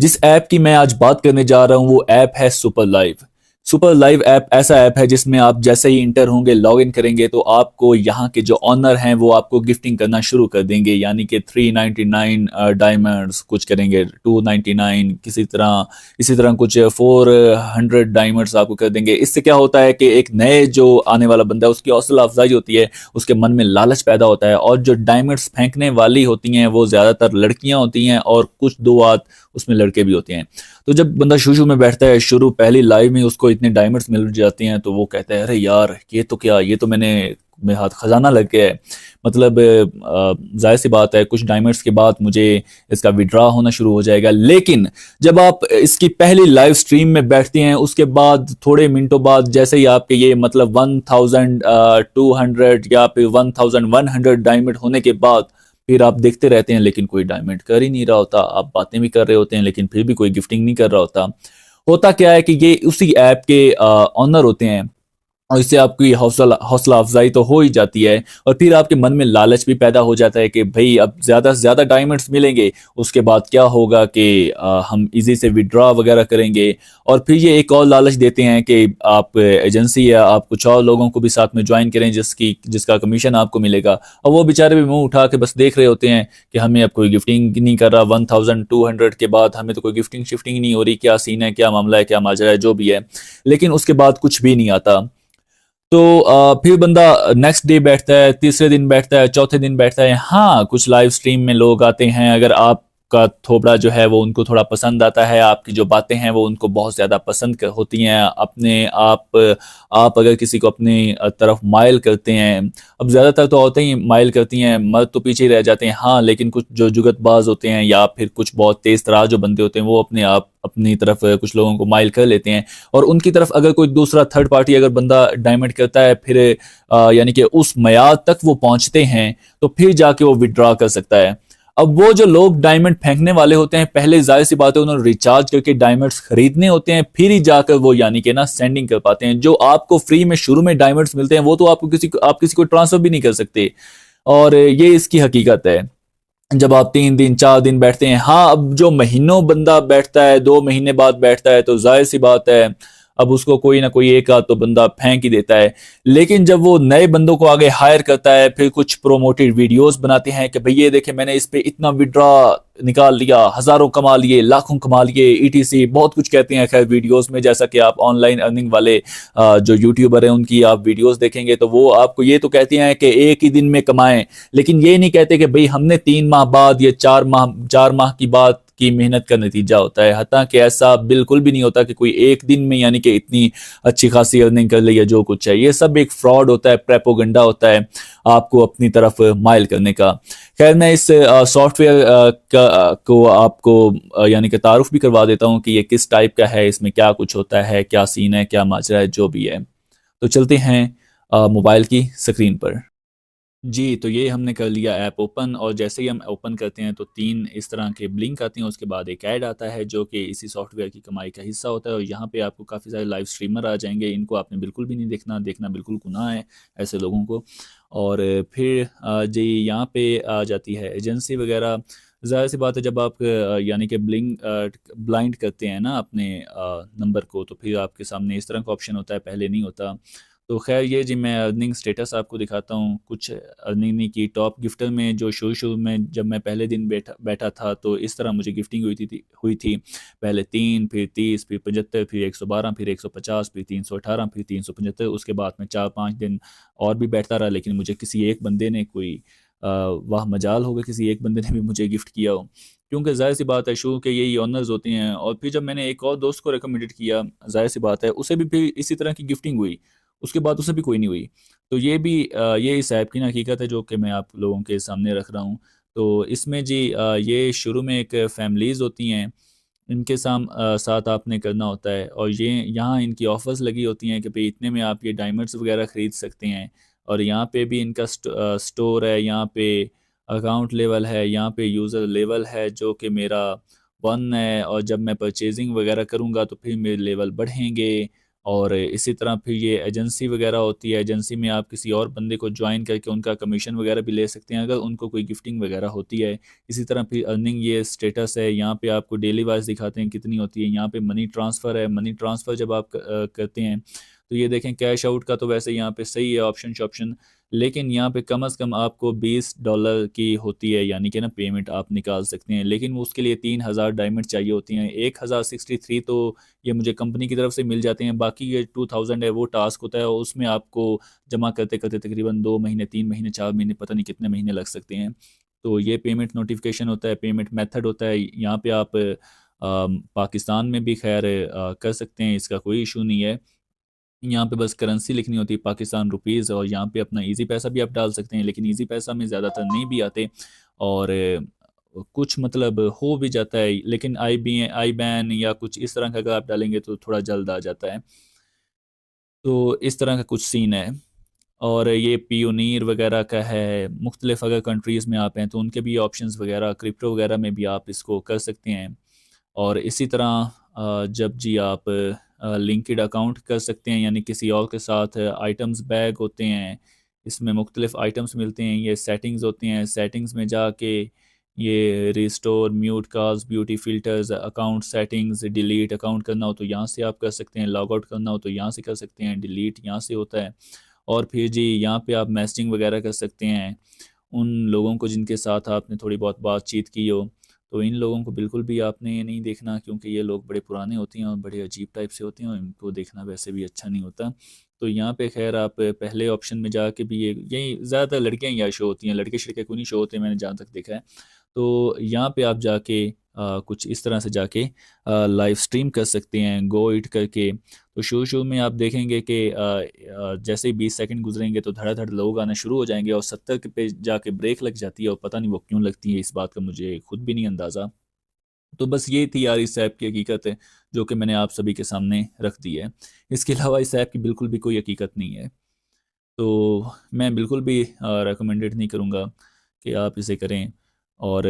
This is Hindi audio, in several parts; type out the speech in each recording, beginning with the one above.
जिस ऐप की मैं आज बात करने जा रहा हूँ वो ऐप है super live. Super live app ऐसा ऐप है जिसमें आप जैसे ही इंटर होंगे, लॉग इन करेंगे तो आपको यहाँ के जो ऑनर हैं वो आपको गिफ्टिंग करना शुरू कर देंगे, यानी कि 399 डायमंड्स कुछ करेंगे, 299 किसी तरह, इसी तरह कुछ 400 डायमंड्स आपको कर देंगे। इससे क्या होता है कि एक नए जो आने वाला बंदा है उसकी हौसला अफजाई होती है, उसके मन में लालच पैदा होता है। और जो डायमंड्स फेंकने वाली होती हैं वो ज़्यादातर लड़कियां होती हैं और कुछ दो आध उसमें लड़के भी होते हैं। तो जब बंदा शुरू में बैठता है, शुरू पहली लाइव में उसको इतने डायमंड्स मिल जाते हैं तो वो कहता है अरे यार ये तो क्या, ये तो मेरे हाथ खजाना लग गया है। मतलब जाहिर सी बात है कुछ डायमंड्स के बाद मुझे इसका विड्रॉ होना शुरू हो जाएगा। लेकिन जब आप इसकी पहली लाइव स्ट्रीम में बैठते हैं उसके बाद थोड़े मिनटों बाद जैसे ही आपके ये मतलब 1200 या फिर 1100 डायमंड होने के बाद फिर आप देखते रहते हैं लेकिन कोई डायमंड कर ही नहीं रहा होता। आप बातें भी कर रहे होते हैं लेकिन फिर भी कोई गिफ्टिंग नहीं कर रहा होता। होता क्या है कि ये उसी ऐप के ऑनर होते हैं और इससे आपकी हौसला हौसला अफजाई तो हो ही जाती है और फिर आपके मन में लालच भी पैदा हो जाता है कि भाई अब ज़्यादा से ज़्यादा डायमंड्स मिलेंगे, उसके बाद क्या होगा कि हम इजी से विड्रॉ वगैरह करेंगे। और फिर ये एक और लालच देते हैं कि आप एजेंसी या आप कुछ और लोगों को भी साथ में ज्वाइन करें जिसका कमीशन आपको मिलेगा। और वो बेचारे भी मुंह उठा के बस देख रहे होते हैं कि हमें अब कोई गिफ्टिंग नहीं कर रहा, 1200 के बाद हमें तो कोई गिफ्टिंग शिफ्टिंग नहीं हो रही, क्या सीन है, क्या मामला है, क्या माजरा है, जो भी है। लेकिन उसके बाद कुछ भी नहीं आता। तो फिर बंदा नेक्स्ट डे बैठता है, तीसरे दिन बैठता है, चौथे दिन बैठता है। हाँ, कुछ लाइव स्ट्रीम में लोग आते हैं, अगर आपका थोबड़ा जो है वो उनको थोड़ा पसंद आता है, आपकी जो बातें हैं वो उनको बहुत ज़्यादा पसंद होती हैं। अपने आप अगर किसी को अपनी तरफ माइल करते हैं, अब ज़्यादातर तो औरतें ही माइल करती हैं, मर्द तो पीछे ही रह जाते हैं। हाँ, लेकिन कुछ जो जुगतबाज होते हैं या फिर कुछ बहुत तेज़ तरार जो बंदे होते हैं वो अपने आप अपनी तरफ कुछ लोगों को माइल कर लेते हैं। और उनकी तरफ अगर कोई दूसरा थर्ड पार्टी अगर बंदा डायमंड करता है फिर यानी कि उस मयाद तक वो पहुंचते हैं तो फिर जाके वो विड्रॉ कर सकता है। अब वो जो लोग डायमंड फेंकने वाले होते हैं पहले जाहिर सी बात है उन्होंने रिचार्ज करके डायमंड्स खरीदने होते हैं, फिर ही जाकर वो यानी कि ना सेंडिंग कर पाते हैं। जो आपको फ्री में शुरू में डायमंड्स मिलते हैं वो तो आप किसी को ट्रांसफर भी नहीं कर सकते। और ये इसकी हकीकत है। जब आप 3 दिन 4 दिन बैठते हैं, हाँ अब जो महीनों बंदा बैठता है, 2 महीने बाद बैठता है तो जाहिर सी बात है अब उसको कोई ना कोई एक आध तो बंदा फेंक ही देता है। लेकिन जब वो नए बंदों को आगे हायर करता है फिर कुछ प्रोमोटेड वीडियोस बनाते हैं कि भाई ये देखे मैंने इस पे इतना विड्रॉ निकाल लिया, हजारों कमा लिए, लाखों कमा लिए, ईटीसी बहुत कुछ कहते हैं। खैर वीडियोस में जैसा कि आप ऑनलाइन अर्निंग वाले जो यूट्यूबर हैं उनकी आप वीडियोस देखेंगे तो वो आपको ये तो कहते हैं कि एक ही दिन में कमाएं, लेकिन ये नहीं कहते कि भाई हमने 3 माह बाद या 4 माह की बात की मेहनत का नतीजा होता है। हालांकि ऐसा बिल्कुल भी नहीं होता कि कोई एक दिन में यानी कि इतनी अच्छी खासी अर्निंग कर ले या जो कुछ है। ये सब एक फ्रॉड होता है, प्रेपोगंडा होता है आपको अपनी तरफ माइल करने का। खैर मैं इस सॉफ्टवेयर को आपको यानी कि तारुफ भी करवा देता हूँ कि ये किस टाइप का है, इसमें क्या कुछ होता है, क्या सीन है, क्या माजरा है, जो भी है। तो चलते हैं मोबाइल की स्क्रीन पर। जी, तो ये हमने कर लिया ऐप ओपन और जैसे ही हम ओपन करते हैं तो 3 इस तरह के ब्लिंक आती हैं, उसके बाद एक ऐड आता है जो कि इसी सॉफ्टवेयर की कमाई का हिस्सा होता है। और यहाँ पे आपको काफ़ी सारे लाइव स्ट्रीमर आ जाएँगे, इनको आपने बिल्कुल भी नहीं देखना, देखना बिल्कुल गुनाह है ऐसे लोगों को। और फिर जी यहाँ पे आ जाती है एजेंसी वगैरह। ज़ाहिर-सी बात है जब आप यानी कि ब्लाइंड करते हैं ना अपने नंबर को तो फिर आपके सामने इस तरह का ऑप्शन होता है, पहले नहीं होता। तो ख़ैर ये जी मैं अर्निंग स्टेटस आपको दिखाता हूँ। कुछ अर्निंग नहीं की, टॉप गिफ्टर में जो शुरू-शुरू में जब मैं पहले दिन बैठा बैठा था तो इस तरह मुझे गिफ्टिंग हुई थी। पहले 3 फिर 30 फिर 75 फिर 112 फिर 150 फिर 318 फिर 375। उसके बाद में 4-5 दिन और भी बैठता रहा लेकिन मुझे किसी एक बंदे ने कोई वाह मजाल हो गया, किसी एक बंदे ने भी मुझे गिफ्ट किया हो। क्योंकि ज़ाहिर-सी बात है शुरू के यही ओनर्स होते हैं। और फिर जब मैंने एक और दोस्त को रिकमेंडेड किया, ज़ाहिर-सी बात है उसे भी फिर इसी तरह की गिफ्टिंग हुई। उसके बाद उसे भी कोई नहीं हुई। तो ये भी ये इस ऐप की ना हकीकत है जो कि मैं आप लोगों के सामने रख रहा हूँ। तो इसमें जी ये शुरू में एक फैमिलीज़ होती हैं, इनके साथ आपने करना होता है और ये यहाँ इनकी ऑफ़र्स लगी होती हैं कि भई इतने में आप ये डायमंड्स वग़ैरह ख़रीद सकते हैं। और यहाँ पे भी इनका स्टोर है, यहाँ पे अकाउंट लेवल है, यहाँ पे यूज़र लेवल है जो कि मेरा 1 है। और जब मैं परचेज़िंग वग़ैरह करूँगा तो फिर मेरे लेवल बढ़ेंगे। और इसी तरह फिर ये एजेंसी वगैरह होती है, एजेंसी में आप किसी और बंदे को ज्वाइन करके उनका कमीशन वगैरह भी ले सकते हैं अगर उनको कोई गिफ्टिंग वगैरह होती है। इसी तरह फिर अर्निंग ये स्टेटस है, यहाँ पे आपको डेली वाइज दिखाते हैं कितनी होती है। यहाँ पे मनी ट्रांसफ़र है, मनी ट्रांसफ़र जब आप करते हैं तो ये देखें कैश आउट का तो वैसे यहाँ पे सही है ऑप्शन शॉप्शन, लेकिन यहाँ पे कम से कम आपको $20 की होती है, यानी कि ना पेमेंट आप निकाल सकते हैं, लेकिन वो उसके लिए 3000 डायमंड चाहिए होती हैं। 1063 तो ये मुझे कंपनी की तरफ से मिल जाते हैं, बाकी ये 2000 है वो टास्क होता है, उसमें आपको जमा करते करते तकरीबन 2 महीने 3 महीने 4 महीने पता नहीं कितने महीने लग सकते हैं। तो ये पेमेंट नोटिफिकेशन होता है, पेमेंट मेथड होता है। यहाँ पे आप पाकिस्तान में भी खैर कर सकते हैं, इसका कोई इशू नहीं है। यहाँ पे बस करेंसी लिखनी होती है पाकिस्तान रुपीज़, और यहाँ पे अपना इजी पैसा भी आप डाल सकते हैं, लेकिन इजी पैसा में ज़्यादातर नहीं भी आते, और कुछ मतलब हो भी जाता है, लेकिन आई बैन या कुछ इस तरह का अगर आप डालेंगे तो थोड़ा जल्द आ जाता है। तो इस तरह का कुछ सीन है। और ये पियोनीर वगैरह का है, मुख्तलिफ अगर कंट्रीज़ में आप हैं तो उनके भी ऑप्शंस वगैरह, क्रिप्टो वगैरह में भी आप इसको कर सकते हैं। और इसी तरह जब जी आप लिंक्ड अकाउंट कर सकते हैं, यानी किसी और के साथ आइटम्स बैग होते हैं, इसमें मुख्तलिफ आइटम्स मिलते हैं, ये सेटिंग्स होती हैं, सेटिंग्स में जाके ये restore mute calls beauty filters account settings delete account करना हो तो यहाँ से आप कर सकते हैं, लॉग आउट करना हो तो यहाँ से कर सकते हैं, डिलीट यहाँ से होता है। और फिर जी यहाँ पे आप मैसेजिंग वगैरह कर सकते हैं उन लोगों को जिनके साथ आपने थोड़ी बहुत बातचीत की हो। तो इन लोगों को बिल्कुल भी आपने ये नहीं देखना, क्योंकि ये लोग बड़े पुराने होते हैं और बड़े अजीब टाइप से होते हैं और इनको देखना वैसे भी अच्छा नहीं होता। तो यहाँ पे खैर आप पहले ऑप्शन में जाके भी ये यही ज़्यादातर लड़कियाँ यहाँ शो होती हैं, लड़के शड़के कोई नहीं शो होते मैंने जहाँ तक देखा है। तो यहाँ पे आप जाके कुछ इस तरह से जाके लाइव स्ट्रीम कर सकते हैं गो इट करके। तो शुरू में आप देखेंगे कि जैसे ही 20 सेकंड गुजरेंगे तो धड़ाधड़ लोग आना शुरू हो जाएंगे, और 70 के पे जाके ब्रेक लग जाती है, और पता नहीं वो क्यों लगती है, इस बात का मुझे खुद भी नहीं अंदाज़ा। तो बस ये थी यार इस ऐप की हकीकत है, जो कि मैंने आप सभी के सामने रख दी है। इसके अलावा इस ऐप की बिल्कुल भी कोई हकीकत नहीं है। तो मैं बिल्कुल भी रिकमेंडेड नहीं करूँगा कि आप इसे करें। और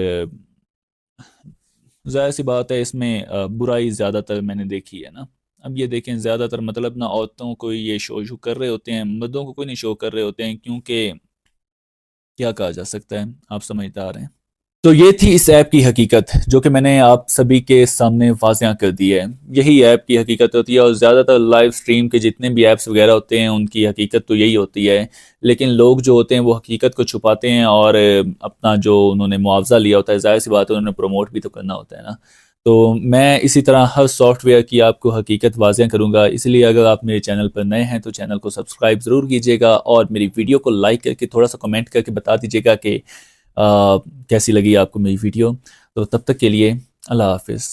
ज़ाहिर सी बात है इसमें बुराई ज़्यादातर मैंने देखी है ना। अब ये देखें ज़्यादातर मतलब ना औरतों को ये शो कर रहे होते हैं, मर्दों को कोई नहीं शो कर रहे होते हैं, क्योंकि क्या कहा जा सकता है, आप समझदार हैं। तो ये थी इस ऐप की हकीकत, जो कि मैंने आप सभी के सामने वाज़िया कर दी है। यही ऐप की हकीकत होती है, और ज़्यादातर लाइव स्ट्रीम के जितने भी ऐप्स वगैरह होते हैं उनकी हकीकत तो यही होती है। लेकिन लोग जो होते हैं वो हकीकत को छुपाते हैं, और अपना जो उन्होंने मुआवजा लिया होता है, ज़ाहिर सी बात है उन्होंने प्रमोट भी तो करना होता है ना। तो मैं इसी तरह हर सॉफ्टवेयर की आपको हकीकत वाज़िया करूँगा, इसलिए अगर आप मेरे चैनल पर नए हैं तो चैनल को सब्सक्राइब ज़रूर कीजिएगा, और मेरी वीडियो को लाइक करके थोड़ा सा कमेंट करके बता दीजिएगा कि कैसी लगी आपको मेरी वीडियो। तो तब तक के लिए अल्लाह हाफ़िज़।